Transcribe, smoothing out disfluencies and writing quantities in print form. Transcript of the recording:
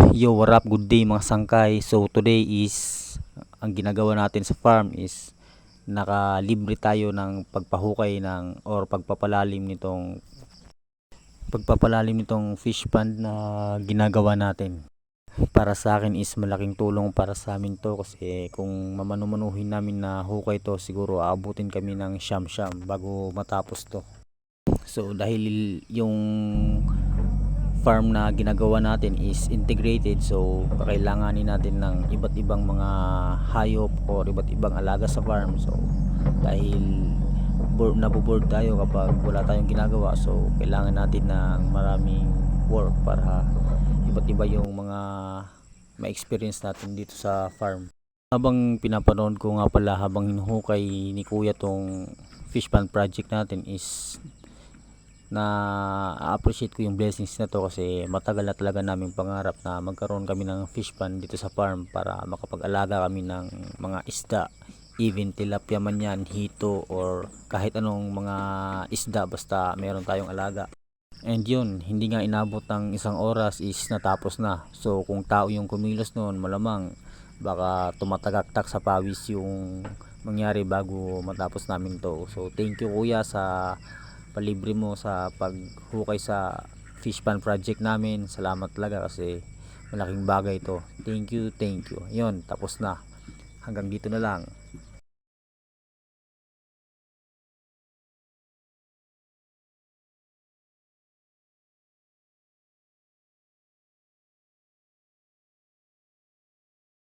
Yo, what up? Good day mga sangkay. So today is ang ginagawa natin sa farm is nakalibre tayo ng pagpahukay ng or pagpapalalim nitong fish pond na ginagawa natin. Para sa akin is malaking tulong para sa amin to kasi kung mamanumanuhin namin na hukay to siguro aabutin kami ng siyam bago matapos to. So dahil yung farm na ginagawa natin is integrated, so kakailanganin natin ng iba't ibang mga hayop o iba't ibang alaga sa farm. So dahil naboboard tayo kapag wala tayong ginagawa, so kailangan natin ng maraming work para iba't iba yung mga ma-experience natin dito sa farm. Habang pinapanood ko nga pala, habang hinuhukay ni kuya tong fish pond project natin, is na appreciate ko yung blessings na to kasi matagal na talaga naming pangarap na magkaroon kami ng fish pond dito sa farm para makapag-alaga kami ng mga isda, even tilapia man yan, hito, or kahit anong mga isda basta meron tayong alaga. And yun, hindi nga inabot ng isang oras is natapos na. So kung tao yung kumilos noon, malamang baka tumatagaktak sa pawis yung mangyari bago matapos namin to. So thank you kuya sa palibre mo sa paghukay sa fish pond project namin. Salamat talaga kasi malaking bagay to. Thank you. Yun, tapos na. Hanggang dito na lang.